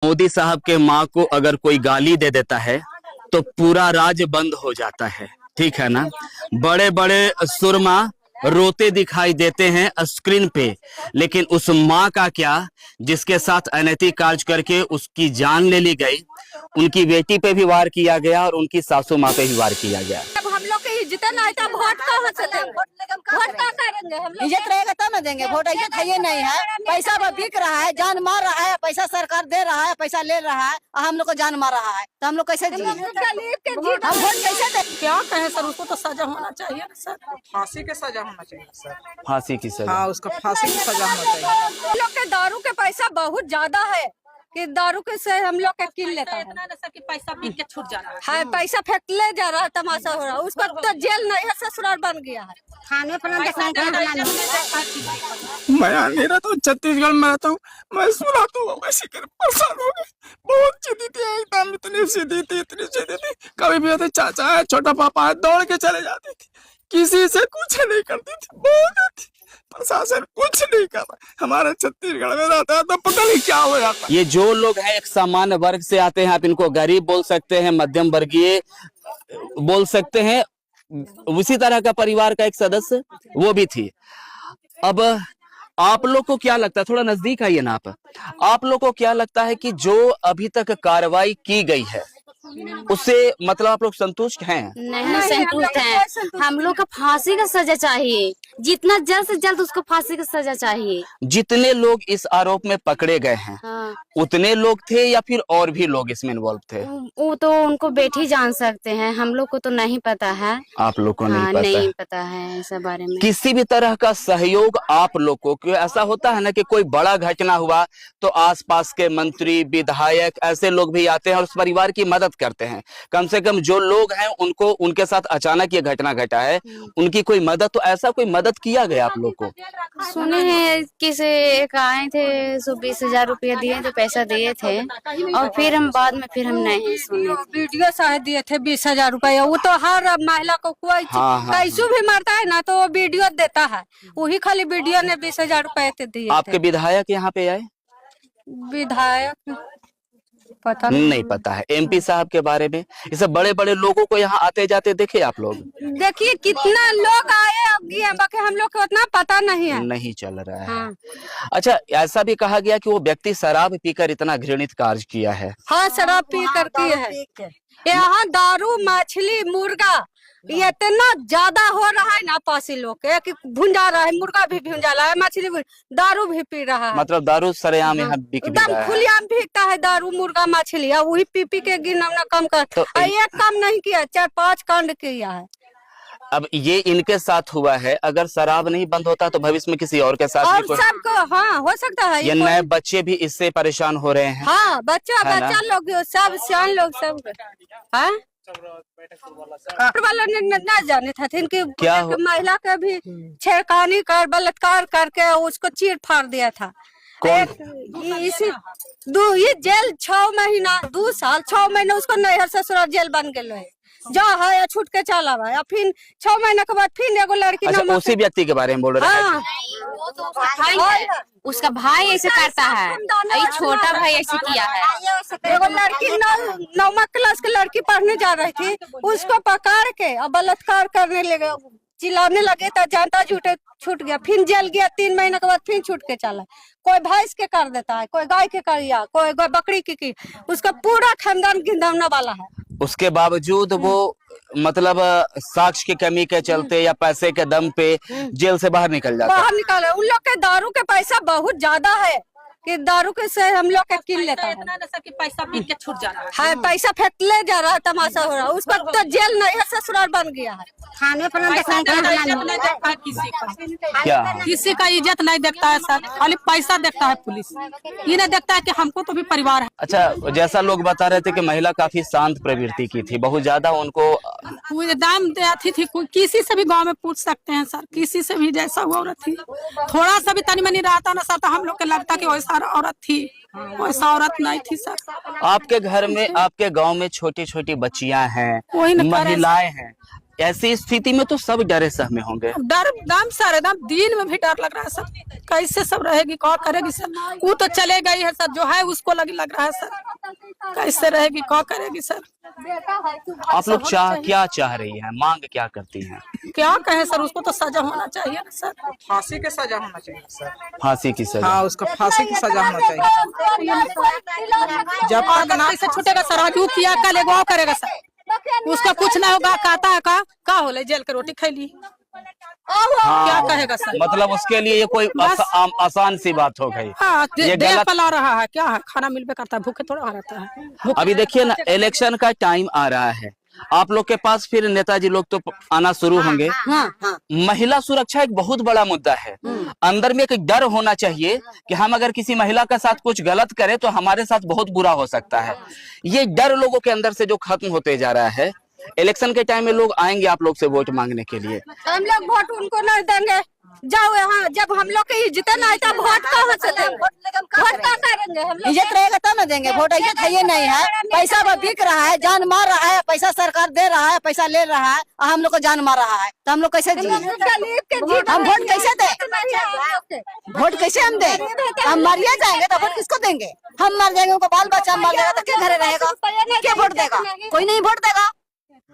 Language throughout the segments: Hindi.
मोदी साहब के माँ को अगर कोई गाली दे देता है तो पूरा राज्य बंद हो जाता है, ठीक है ना। बड़े बड़े सुरमा रोते दिखाई देते हैं स्क्रीन पे, लेकिन उस माँ का क्या जिसके साथ अनैतिक कार्य करके उसकी जान ले ली गई। उनकी बेटी पे भी वार किया गया और उनकी सासू माँ पे भी वार किया गया। हम लोग की इज्जत नहीं था, वोट कहाँ से देंगे? वोट कहाँ करेंगे हम लोग? इज्जत रहेगा तब ना देंगे वोट। इज्जत है ये नहीं है, पैसा बिक रहा है, जान मार रहा है, पैसा सरकार दे रहा है, पैसा ले रहा है और हम लोग को जान मार रहा है, तो हम लोग कैसे जिए? हम वोट कैसे दें? क्या कहें सर, उसको तो सजा होना चाहिए सर, फांसी की सजा होना चाहिए सर, फांसी की सजा। हाँ उसका फांसी की सजा होना चाहिए। हम लोग के दारू के पैसा बहुत ज्यादा है कि दारू के से हम लोग के किल लेता है। कि पैसा पी के छूट जा रहा है, हाँ, पैसा फेंक ले जा रहा है, तमाशा हो रहा है। उसका तो जेल नहीं है, ससुराल बन गया है। खाने पर मैं अंधेरा तो छत्तीसगढ़ में रहता हूँ, मैं सुना तो वैसे कर परेशान हो गए। बहुत सीधी थी एकदम, इतनी सीधी थी, इतनी सीधी थी। कभी भी आते चाचा है, छोटा पापा है, दौड़ के चले जाती थी, किसी से कुछ नहीं करती थी। बहुत प्रशासन कुछ नहीं कर रहा। हमारे छत्तीसगढ़ में रहता है तो पता नहीं क्या हो जाता। ये जो लोग हैं एक सामान्य वर्ग से आते हैं, आप इनको गरीब बोल सकते हैं, मध्यम वर्गीय बोल सकते हैं, उसी तरह का परिवार का एक सदस्य वो भी थी। अब आप लोग को क्या लगता है, थोड़ा नजदीक आइए ना आप लोग को क्या लगता है कि जो अभी तक कार्रवाई की गई है उससे मतलब आप लोग संतुष्ट हैं? नहीं संतुष्ट हैं। हम लोग को फांसी का सजा चाहिए, जितना जल्द से जल्द उसको फांसी का सजा चाहिए। जितने लोग इस आरोप में पकड़े गए हैं हाँ। उतने लोग थे या फिर और भी लोग इसमें इन्वॉल्व थे? वो तो उनको बेटी जान सकते हैं, हम लोग को तो नहीं पता है। आप लोग को हाँ, नहीं पता है इस बारे में। किसी भी तरह का सहयोग आप लोग को, क्यों ऐसा होता है ना कि कोई बड़ा घटना हुआ तो आसपास के मंत्री विधायक ऐसे लोग भी आते हैं और उस परिवार की मदद करते हैं। कम से कम जो लोग हैं उनको, उनके साथ अचानक ये घटना घटा है, उनकी कोई मदद, तो ऐसा कोई मदद किया गया आप लोग को? सुने हैं किसी एक आए थे, 20,000 रुपया दिए थे, पैसा दिए थे, और फिर हम बाद में फिर हम नहीं सुने। वीडियो शायद दिए थे 20,000 रुपया। वो तो हर महिला को कोई कैसू भी मरता है ना तो वो वीडियो देता है, वही खाली वीडियो ने 20,000 रुपए दिए। आपके विधायक यहाँ पे आए? विधायक पता नहीं पता है। एमपी साहब के बारे में, ये सब बड़े बड़े लोगों को यहाँ आते जाते देखे आप लोग? देखिए कितना लोग आए अब गए, बाकी हम लोग को उतना पता नहीं है। नहीं चल रहा है। हाँ। अच्छा, ऐसा भी कहा गया कि वो व्यक्ति शराब पीकर इतना घृणित कार्य किया है। हाँ, शराब पी कर की है। यहाँ दारू मछली मुर्गा ये इतना ज्यादा हो रहा है ना, पासी लोग के भुंजा रहा है, मुर्गा भी भुंजा रहा है, मछली भी, दारू भी पी रहा है। मतलब दारू सरेआम यहाँ बिक भी रहा है। खुलेआम बिकता है दारू मुर्गा मछली, वही पी पी के गिनना कम कर। तो एक काम नहीं किया, 4-5 कांड किया है। अब ये इनके साथ हुआ है, अगर शराब नहीं बंद होता तो भविष्य में किसी और के साथ और भी कोई... सबको हाँ हो सकता है। ये नए बच्चे भी इससे परेशान हो रहे हैं। हाँ, बच्चा लोग सब सियान लोग सब। हाँ, वाला ने न जाने था कि क्या महिला का भी छेड़खानी कर बलात्कार करके उसको चीर फाड़ दिया था। ये जेल 6 महीना 2 साल 6 महीने उसको नैहर ससुराल जेल बन गए जा है या छूट के चला हुआ है। फिर 6 महीने के बाद फिर एगो लड़की। अच्छा, उसी व्यक्ति के बारे में बोल रहे हैं? हाँ, उसका भाई ऐसे करता है, छोटा भाई ऐसे किया है। एगो लड़की 9वीं क्लास की लड़की पढ़ने जा रही थी, उसको पकड़ के और बलात्कार करने लगे, चिल्लाने लगे तो जानता झूठे छूट गया। फिर जेल गया, 3 महीने के बाद फिर छूट के चला। कोई भैंस के कर देता है, कोई गाय के कर, कोई बकरी की। उसका पूरा खानदान गिंदवना वाला है। उसके बावजूद वो मतलब साक्ष्य की कमी के चलते या पैसे के दम पे जेल से बाहर निकल जाता है। बाहर निकाले। उन लोग के दारू के पैसा बहुत ज्यादा है कि दारू के से हम लोग के किल लेता है। कि पैसा पी के छूट जा रहा है। हाँ, पैसा फेंक ले जा रहा है, तमाशा हो रहा है। उसका तो जेल नहीं है, ससुराल बन गया है। खाने पर क्या किसी का इज्जत नहीं देखता है सर, खाली पैसा देखता है पुलिस। ये नहीं देखता है कि हमको तो भी परिवार है। अच्छा, जैसा लोग बता रहे थे कि महिला काफी शांत प्रवृत्ति की थी, बहुत ज्यादा उनको दाम देती थी। किसी से भी गांव में पूछ सकते हैं सर, किसी से भी जैसा वो औरत थी, थोड़ा सा भी तनी मनी रहता ना सर तो हम लोग को लगता कि वैसा औरत थी, वैसा औरत नहीं थी सर। आपके घर में, आपके गांव में छोटी छोटी बच्चियां हैं, वही न महिलाएं हैं, ऐसी स्थिति में तो सब डरे सहमे होंगे। डर एकदम सर, एकदम दिन में भी डर लग रहा है सर। कैसे सब रहेगी, क्या करेगी सर? वो तो चले गई है सर, जो है उसको लग रहा है सर। कैसे रहेगी, क्या करेगी सर? आप लोग क्या चाह रही हैं, मांग क्या करती हैं? क्या कहें सर, उसको तो सजा होना चाहिए ना सर। फांसी की सजा होना चाहिए सर। फांसी की सजा? हाँ, उसको फांसी की सजा होना चाहिए। जब तक ना कैसे छूटेगा सर? क्यों किया, कल एगो करेगा सर, उसका कुछ ना होगा। कहता है का होले, जेल के रोटी खैली, क्या कहेगा सर? मतलब उसके लिए ये कोई आसान सी बात हो गई। हाँ, ये देह पला रहा है, क्या है, खाना मिलबे करता है, भूखे थोड़ा रहता है। अभी देखिए ना, इलेक्शन का टाइम आ रहा है, आप लोग के पास फिर नेताजी लोग तो आना शुरू होंगे। महिला सुरक्षा एक बहुत बड़ा मुद्दा है। अंदर में एक डर होना चाहिए कि हम अगर किसी महिला के साथ कुछ गलत करें तो हमारे साथ बहुत बुरा हो सकता है। ये डर लोगों के अंदर से जो खत्म होते जा रहा है, इलेक्शन के टाइम में लोग आएंगे आप लोग से वोट मांगने के लिए। हम लोग वोट उनको नहीं देंगे। जाओ यहाँ, जब हम लोग की इज्जत नहीं तो वोट कहाँ से देंगे? वोट क्या करेंगे हम लोग? इज्जत रहेगा तब ना देंगे वोट। इज्जत है ये नहीं है, पैसा बिक रहा है, जान मार रहा है, पैसा सरकार दे रहा है, पैसा ले रहा है, और हम लोग को जान मार रहा है, तो हम लोग कैसे जिए? हम वोट कैसे दे? वोट कैसे हम दे? हम मरिया जाएंगे तो वोट किसको देंगे? हम मर जाएंगे, उनको बाल बच्चा मर जाएगा तो क्या घरे रहेगा? क्या वोट देगा? कोई नहीं वोट देगा।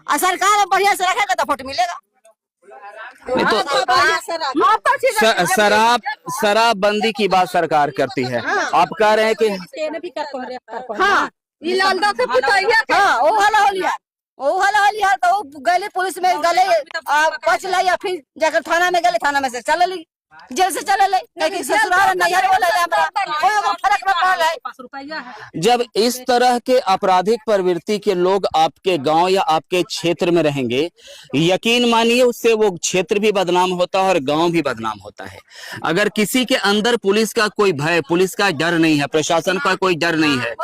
और सरकार बढ़िया से रखेगा तो वोट मिलेगा। तो शराबबंदी की बात सरकार करती है, आप कह रहे हैं कि हाँ, ये लालदा के पुतैया के हाँ, वो हला हो लिया तो वो गले पुलिस में गले बच ला, या फिर जाकर थाना में गले, थाना में से चल ली, जेल से चले ले, लेकिन ससुराल नैहर वाला हमरा कोई फर्क न पड़ा है। जब इस तरह के आपराधिक प्रवृत्ति के लोग आपके गांव या आपके क्षेत्र में रहेंगे, यकीन मानिए उससे वो क्षेत्र भी बदनाम होता है और गांव भी बदनाम होता है। अगर किसी के अंदर पुलिस का कोई भय, पुलिस का डर नहीं है, प्रशासन का कोई डर नहीं है,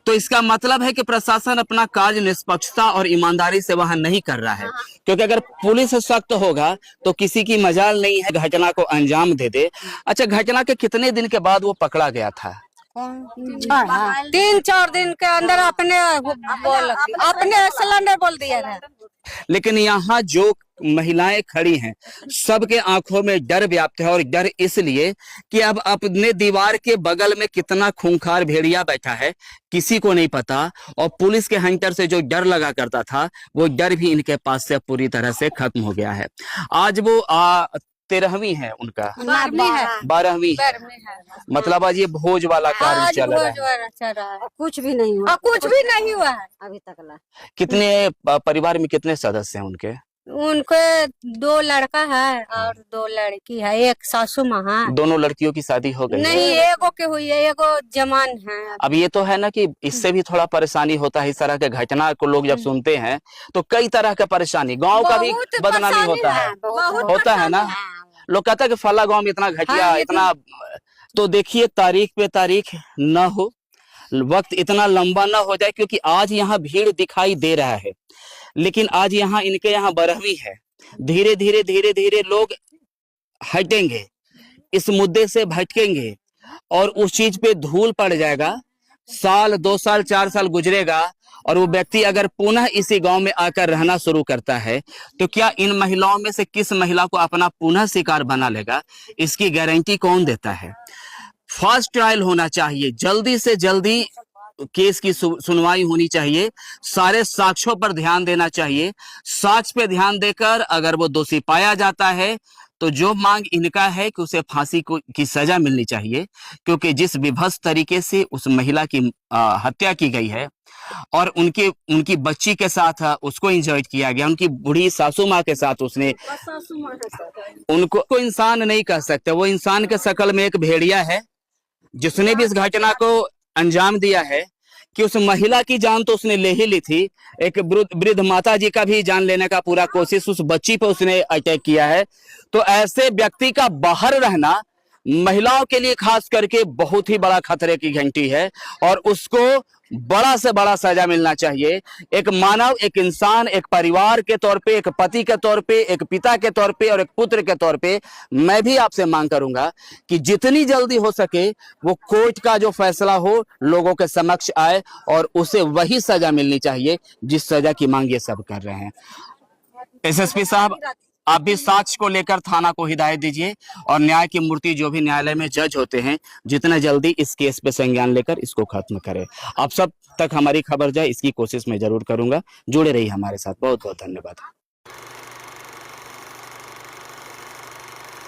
तो इसका मतलब है कि प्रशासन अपना कार्य निष्पक्षता और ईमानदारी से वहां नहीं कर रहा है। क्योंकि अगर पुलिस सख्त होगा तो किसी की मजाल नहीं है घटना को अंजाम दे दे। अच्छा, घटना के कितने दिन के बाद वो पकड़ा गया था? 3-4 दिन के अंदर अपने सिलेंडर बोल दिया है। लेकिन यहाँ जो महिलाएं खड़ी हैं, सबके आंखों में डर व्याप्त है, और डर इसलिए कि अब अपने दीवार के बगल में कितना खूंखार भेड़िया बैठा है किसी को नहीं पता, और पुलिस के हंटर से जो डर लगा करता था वो डर भी इनके पास से पूरी तरह से खत्म हो गया है। आज वो 13वीं है, उनका 12वीं है। मतलब आज ये भोज वाला कार्य चल रहा है। कुछ भी नहीं हुआ, कुछ भी नहीं हुआ है अभी तक। कितने परिवार में कितने सदस्य हैं उनके? उनके 2 लड़का है और 2 लड़की है, एक सासू माँ है। दोनों लड़कियों की शादी हो गई? नहीं, एगो के हुई है, एगो जवान है। अब ये तो है ना कि इससे भी थोड़ा परेशानी होता है। इस तरह के घटना को लोग जब सुनते हैं तो कई तरह का परेशानी, गांव का भी बदनामी होता है, होता है ना। लोग कहता है कि फला गांव में इतना घटिया, इतना। तो देखिए, तारीख पे तारीख न हो, वक्त इतना लंबा ना हो जाए, क्योंकि आज यहाँ भीड़ दिखाई दे रहा है, लेकिन आज यहाँ इनके यहाँ 12वीं है। धीरे धीरे धीरे धीरे लोग हटेंगे, इस मुद्दे से भटकेंगे, और उस चीज पे धूल पड़ जाएगा। साल 2 साल 4 साल गुजरेगा और वो व्यक्ति अगर पुनः इसी गांव में आकर रहना शुरू करता है तो क्या इन महिलाओं में से किस महिला को अपना पुनः शिकार बना लेगा, इसकी गारंटी कौन देता है? फास्ट ट्रायल होना चाहिए, जल्दी से जल्दी केस की सुनवाई होनी चाहिए, सारे साक्ष्यों पर ध्यान देना चाहिए। साक्ष्य पे ध्यान देकर अगर वो दोषी पाया जाता है तो जो मांग इनका है कि उसे फांसी की सजा मिलनी चाहिए, क्योंकि जिस विभत्स तरीके से उस महिला की हत्या की गई है और उनकी बच्ची के साथ उसको इंजर्ड किया गया, उनकी बूढ़ी सासू माँ के साथ उसने, उनको इंसान नहीं कह सकते, वो इंसान के शकल में एक भेड़िया है जिसने भी इस घटना को अंजाम दिया है। कि उस महिला की जान तो उसने ले ही ली थी, एक वृद्ध माता जी का भी जान लेने का पूरा कोशिश, उस बच्ची पे उसने अटैक किया है। तो ऐसे व्यक्ति का बाहर रहना महिलाओं के लिए खास करके बहुत ही बड़ा खतरे की घंटी है, और उसको बड़ा से बड़ा सजा मिलना चाहिए। एक मानव, एक इंसान, एक परिवार के तौर पे, एक पति के तौर पे, एक पिता के तौर पे और एक पुत्र के तौर पे मैं भी आपसे मांग करूंगा कि जितनी जल्दी हो सके वो कोर्ट का जो फैसला हो लोगों के समक्ष आए और उसे वही सजा मिलनी चाहिए जिस सजा की मांग ये सब कर रहे हैं। एसएसपी साहब, आप भी साक्ष्य को लेकर थाना को हिदायत दीजिए और न्याय की मूर्ति जो भी न्यायालय में जज होते हैं जितना जल्दी इस केस पे संज्ञान लेकर इसको खत्म करें। आप सब तक हमारी खबर जाए इसकी कोशिश मैं जरूर करूंगा। जुड़े रहिए हमारे साथ। बहुत बहुत धन्यवाद।